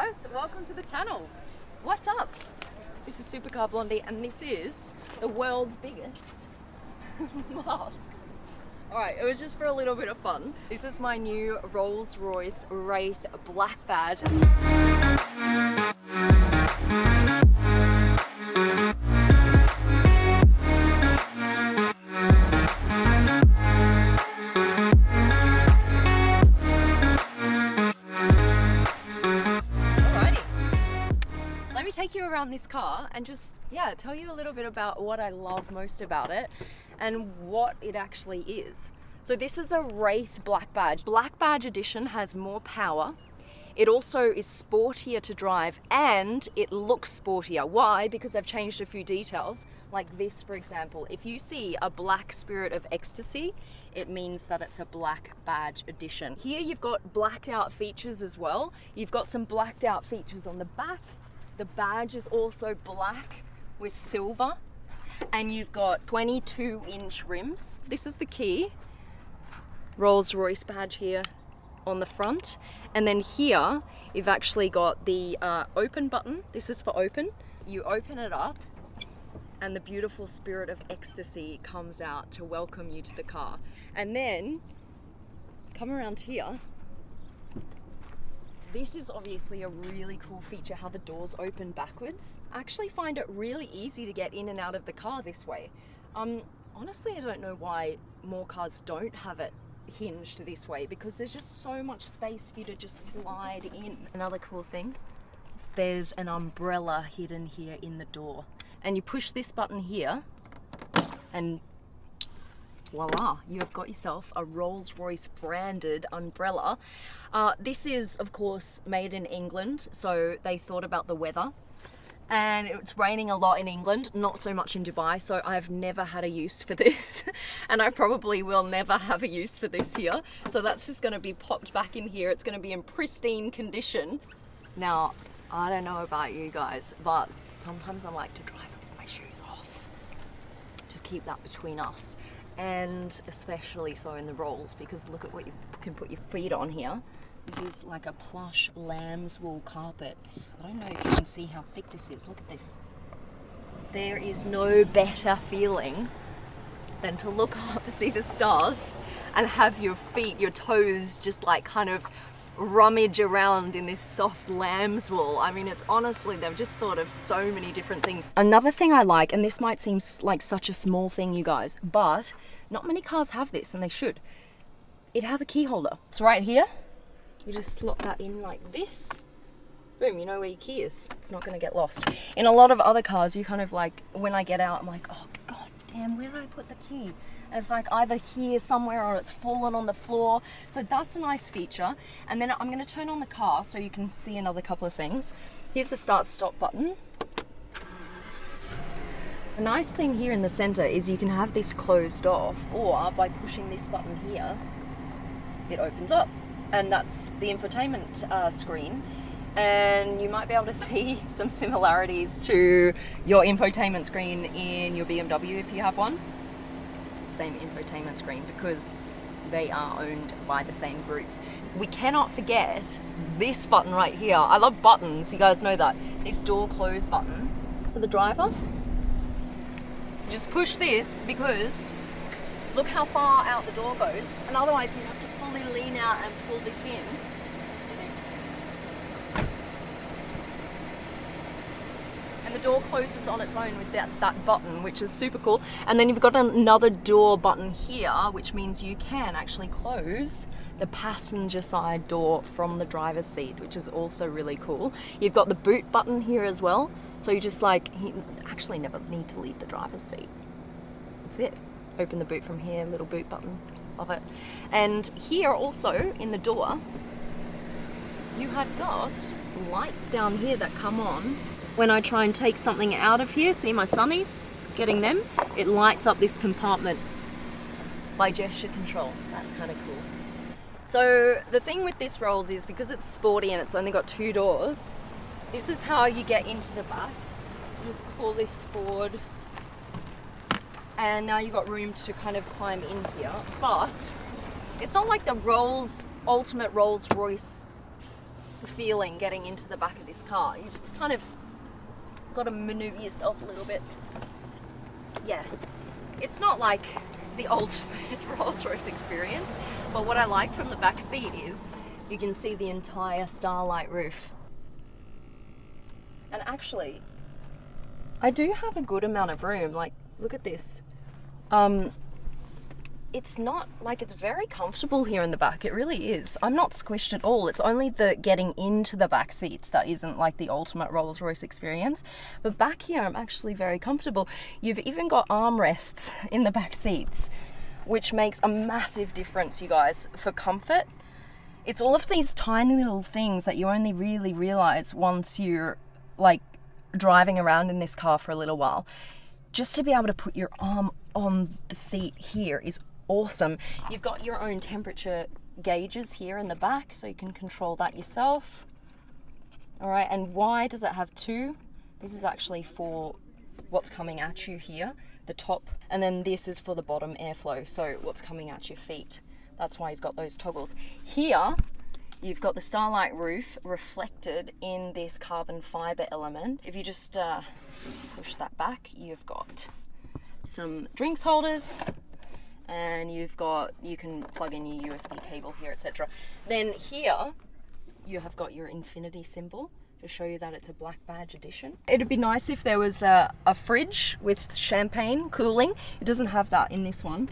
guys, welcome to the channel. What's up? This is Supercar Blondie and this is the world's biggest mask. Alright, it was just for a little bit of fun. This is my new Rolls-Royce Wraith Black Badge. Take you around this car and just tell you a little bit about what I love most about it and what it actually is. So this is a Wraith Black Badge. Black Badge Edition has more power. It also is sportier to drive and it looks sportier. Why? Because I've changed a few details. Like this, for example, if you see a black Spirit of Ecstasy, it means that it's a Black Badge Edition. Here you've got blacked out features as well. You've got some blacked out features on the back. The badge is also black with silver, and you've got 22-inch rims. This is the key, Rolls-Royce badge here on the front. And then here, you've actually got the open button. This is for open. You open it up, and the beautiful Spirit of Ecstasy comes out to welcome you to the car. And then, come around here. This is obviously a really cool feature, how the doors open backwards. I actually find it really easy to get in and out of the car this way. Honestly, I don't know why more cars don't have it hinged this way, because there's just so much space for you to just slide in. Another cool thing, there's an umbrella hidden here in the door. And you push this button here and voila, you have got yourself a Rolls-Royce branded umbrella. This is, of course, made in England, so they thought about the weather. And it's raining a lot in England, not so much in Dubai, so I've never had a use for this. And I probably will never have a use for this here. So that's just gonna be popped back in here. It's gonna be in pristine condition. Now, I don't know about you guys, but sometimes I like to drive with my shoes off. Just keep that between us. And especially so in the Rolls, because look at what you can put your feet on here. This is like a plush lamb's wool carpet. I don't know if you can see how thick this is. Look at this. There is no better feeling than to look up, see the stars, and have your feet, your toes just like kind of rummage around in this soft lamb's wool. I mean, it's honestly, they've just thought of so many different things. Another thing I like, and this might seem like such a small thing, you guys, but not many cars have this, and they should. It has a key holder. It's right here. You just slot that in like this. Boom, you know where your key is. It's not gonna get lost. In a lot of other cars, you kind of like, when I get out, I'm like, oh god damn, where did I put the key? And it's like either here somewhere or it's fallen on the floor. So that's a nice feature. And then I'm gonna turn on the car so you can see another couple of things. Here's the start stop button. The nice thing here in the center is you can have this closed off, or by pushing this button here, it opens up. And that's the infotainment screen. And you might be able to see some similarities to your infotainment screen in your BMW if you have one. Same infotainment screen, because they are owned by the same group. We cannot forget this button right here. I love buttons, you guys know that. This door close button for the driver. Just push this, because look how far out the door goes, and otherwise you have to fully lean out and pull this in. And the door closes on its own with that button, which is super cool. And then you've got another door button here, which means you can actually close the passenger side door from the driver's seat, which is also really cool. You've got the boot button here as well. So you just like, you actually never need to leave the driver's seat. That's it. Open the boot from here, little boot button, love it. And here also in the door, you have got lights down here that come on. When I try and take something out of here, see my sunnies, getting them, it lights up this compartment by gesture control. That's kind of cool. So the thing with this Rolls is, because it's sporty and it's only got 2 doors, this is how you get into the back. You just pull this forward, and now you've got room to kind of climb in here. But it's not like the Ultimate Rolls-Royce the feeling getting into the back of this car. You just kind of got to maneuver yourself a little bit. Yeah, it's not like the ultimate Rolls-Royce experience, but what I like from the back seat is you can see the entire starlight roof. And actually, I do have a good amount of room. Like, look at this. It's not like, it's very comfortable here in the back. It really is. I'm not squished at all. It's only the getting into the back seats that isn't like the ultimate Rolls-Royce experience. But back here, I'm actually very comfortable. You've even got armrests in the back seats, which makes a massive difference, you guys, for comfort. It's all of these tiny little things that you only really realize once you're like driving around in this car for a little while. Just to be able to put your arm on the seat here is awesome. You've got your own temperature gauges here in the back, so you can control that yourself. All right, and why does it have two? This is actually for what's coming at you here, the top, and then this is for the bottom airflow, so what's coming at your feet. That's why you've got those toggles. Here, you've got the starlight roof reflected in this carbon fiber element. If you just push that back, you've got some drinks holders, and you can plug in your USB cable here, etc. Then here, you have got your infinity symbol to show you that it's a black badge edition. It'd be nice if there was a fridge with champagne cooling. It doesn't have that in this one,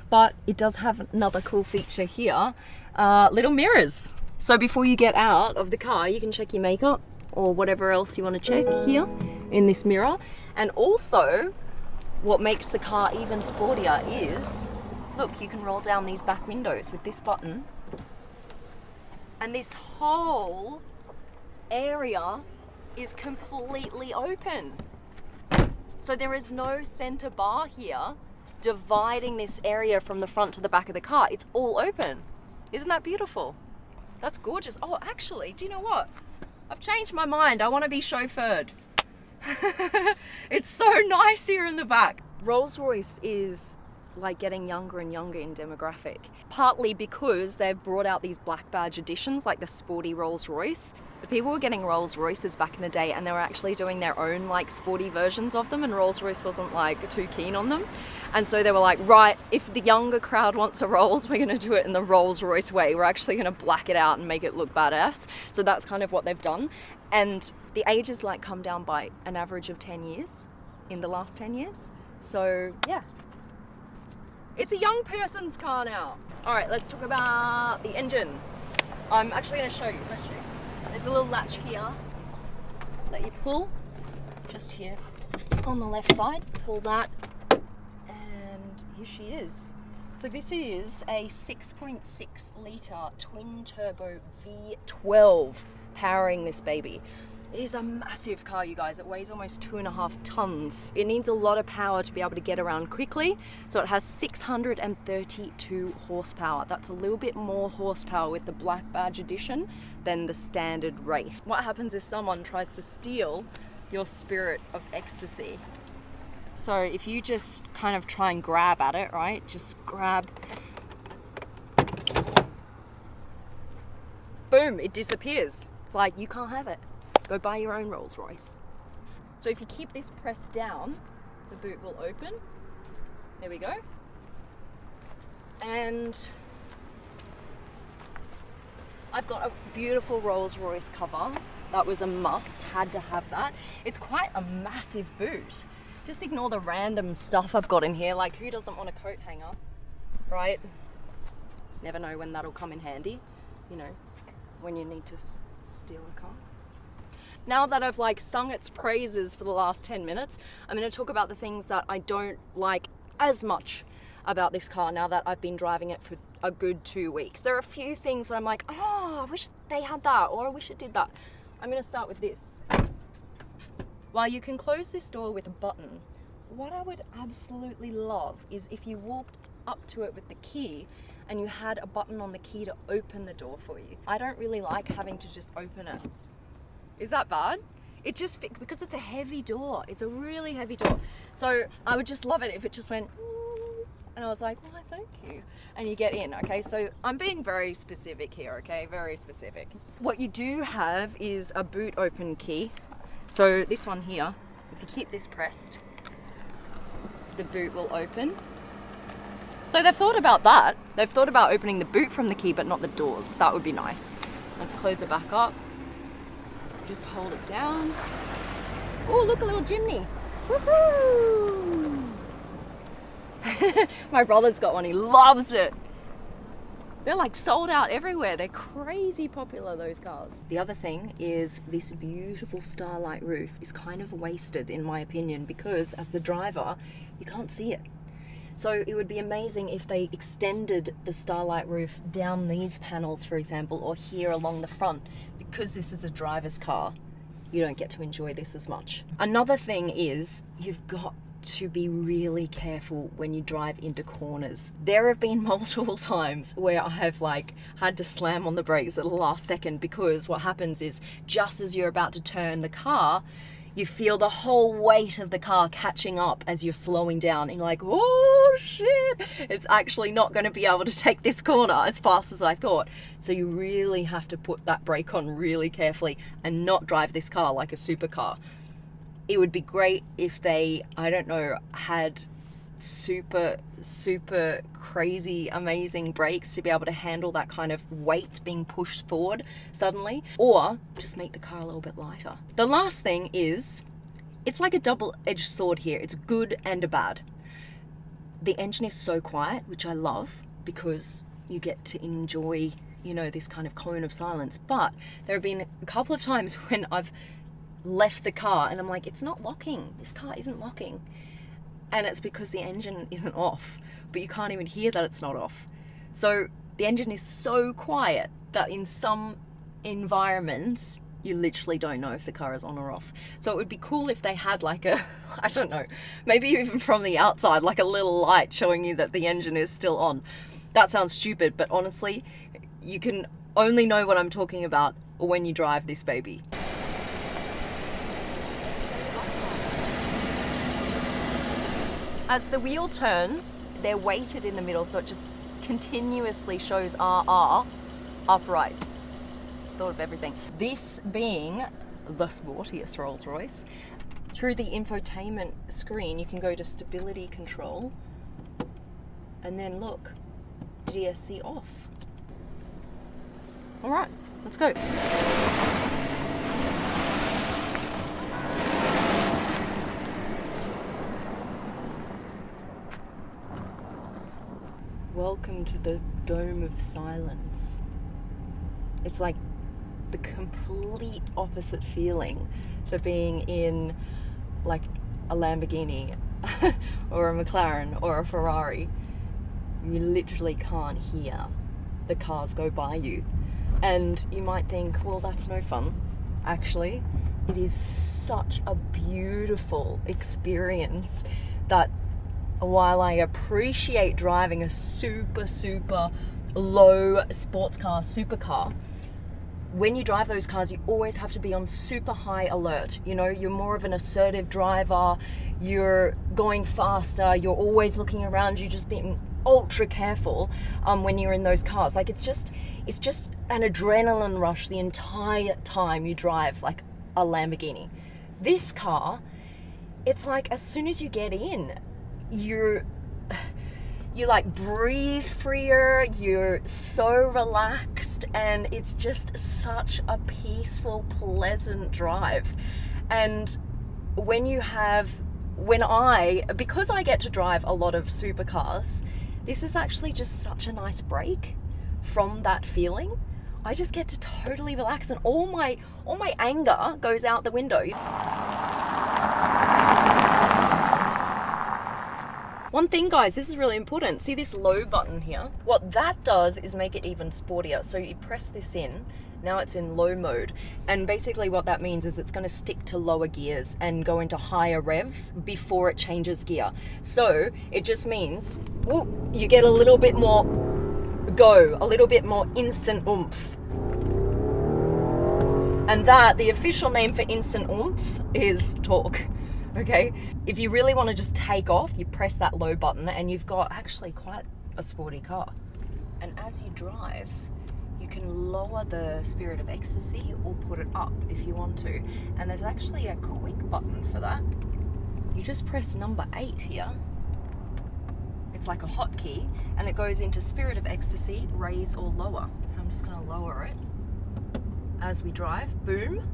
but it does have another cool feature here, little mirrors. So before you get out of the car, you can check your makeup or whatever else you want to check here in this mirror. And also, what makes the car even sportier is, look, you can roll down these back windows with this button. And this whole area is completely open. So there is no center bar here dividing this area from the front to the back of the car. It's all open. Isn't that beautiful? That's gorgeous. Oh, actually, do you know what? I've changed my mind. I want to be chauffeured. It's so nice here in the back. Rolls-Royce is like getting younger and younger in demographic, partly because they've brought out these black badge editions like the sporty Rolls-Royce. The people were getting Rolls-Royces back in the day, and they were actually doing their own like sporty versions of them, and Rolls-Royce wasn't like too keen on them. And so they were like, right, if the younger crowd wants a Rolls, we're going to do it in the Rolls-Royce way. We're actually going to black it out and make it look badass. So that's kind of what they've done. And the age has like come down by an average of 10 years in the last 10 years. So yeah, it's a young person's car now. All right, let's talk about the engine. I'm actually going to show you. There's a little latch here that you pull, just here on the left side. Pull that, and here she is. So this is a 6.6 litre twin turbo V12 powering this baby. It is a massive car, you guys. It weighs almost 2.5 tons. It needs a lot of power to be able to get around quickly. So it has 632 horsepower. That's a little bit more horsepower with the Black Badge Edition than the standard Wraith. What happens if someone tries to steal your Spirit of Ecstasy? So if you just kind of try and grab at it, right? Just grab. Boom, it disappears. It's like, you can't have it. Go buy your own Rolls Royce. So if you keep this pressed down, the boot will open. There we go. And I've got a beautiful Rolls Royce cover. That was a must, had to have that. It's quite a massive boot. Just ignore the random stuff I've got in here. Like, who doesn't want a coat hanger, right? Never know when that'll come in handy, you know, when you need to steal a car. Now that I've like sung its praises for the last 10 minutes, I'm going to talk about the things that I don't like as much about this car now that I've been driving it for a good 2 weeks. There are a few things that I'm like, oh, I wish they had that, or I wish it did that. I'm going to start with this. While you can close this door with a button, what I would absolutely love is if you walked up to it with the key and you had a button on the key to open the door for you. I don't really like having to just open it. Is that bad? It just, because it's a heavy door. It's a really heavy door. So I would just love it if it just went And I was like, why, thank you. And you get in, okay? So I'm being very specific here, okay? Very specific. What you do have is a boot open key. So this one here, if you keep this pressed, the boot will open. So they've thought about that. They've thought about opening the boot from the key, but not the doors. That would be nice. Let's close it back up. Just hold it down. Oh, look, a little chimney. Woohoo! My brother's got one, he loves it. They're like sold out everywhere. They're crazy popular, those cars. The other thing is this beautiful starlight roof is kind of wasted in my opinion, because as the driver, you can't see it. So it would be amazing if they extended the starlight roof down these panels, for example, or here along the front. Because this is a driver's car, you don't get to enjoy this as much. Another thing is you've got to be really careful when you drive into corners. There have been multiple times where I have had to slam on the brakes at the last second, because what happens is just as you're about to turn the car, you feel the whole weight of the car catching up as you're slowing down, and you're like, oh shit, it's actually not going to be able to take this corner as fast as I thought. So you really have to put that brake on really carefully and not drive this car like a supercar. It would be great if they, I don't know, had super crazy amazing brakes to be able to handle that kind of weight being pushed forward suddenly, or just make the car a little bit lighter. The last thing is, it's like a double-edged sword here. It's good and a bad. The engine is so quiet, which I love, because you get to enjoy, you know, this kind of cone of silence. But there have been a couple of times when I've left the car and I'm like, it's not locking, this car isn't locking, and it's because the engine isn't off, but you can't even hear that it's not off. So the engine is so quiet that in some environments you literally don't know if the car is on or off. So it would be cool if they had like a, I don't know, maybe even from the outside, like a little light showing you that the engine is still on. That sounds stupid, but honestly, you can only know what I'm talking about when you drive this baby. As the wheel turns, they're weighted in the middle, so it just continuously shows RR upright. Thought of everything. This being the sportiest Rolls Royce, through the infotainment screen, you can go to stability control, and then look, DSC off. All right, let's go. Welcome to the Dome of Silence. It's like the complete opposite feeling to being in like a Lamborghini or a McLaren or a Ferrari. You literally can't hear the cars go by you. And you might think, well, that's no fun. Actually, it is such a beautiful experience that while I appreciate driving a super low sports car, supercar, when you drive those cars, you always have to be on super high alert. You know, you're more of an assertive driver, you're going faster, you're always looking around you, just being ultra careful when you're in those cars. Like it's just an adrenaline rush the entire time you drive like a Lamborghini. This car, it's like as soon as you get in, you like breathe freer, you're so relaxed, and it's just such a peaceful, pleasant drive. And because I get to drive a lot of supercars, this is actually just such a nice break from that feeling. I just get to totally relax, and all my anger goes out the window. One thing, guys, this is really important. See this low button here? What that does is make it even sportier. So you press this in, now it's in low mode. And basically what that means is it's gonna stick to lower gears and go into higher revs before it changes gear. So it just means, you get a little bit more go, a little bit more instant oomph. And that, the official name for instant oomph is torque. okay? If you really want to just take off, you press that low button and you've got actually quite a sporty car. And as you drive, you can lower the Spirit of Ecstasy or put it up if you want to. And there's actually a quick button for that. You just press number 8 here. It's like a hotkey, and it goes into Spirit of Ecstasy, raise or lower. So I'm just gonna lower it. As we drive, boom,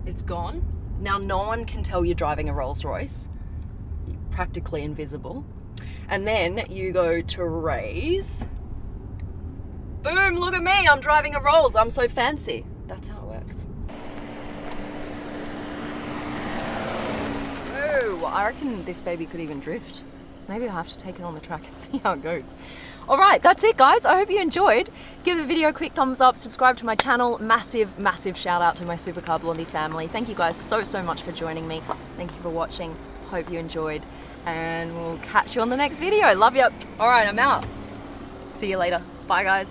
it's gone. Now no one can tell you're driving a Rolls Royce. You're practically invisible. And then you go to raise. Boom, look at me, I'm driving a Rolls, I'm so fancy. That's how it works. Oh, I reckon this baby could even drift. Maybe I'll have to take it on the track and see how it goes. All right, that's it, guys. I hope you enjoyed. Give the video a quick thumbs up, subscribe to my channel. Massive, massive shout out to my Supercar Blondie family. Thank you guys so much for joining me. Thank you for watching. Hope you enjoyed, and we'll catch you on the next video. Love you. All right, I'm out. See you later. Bye, guys.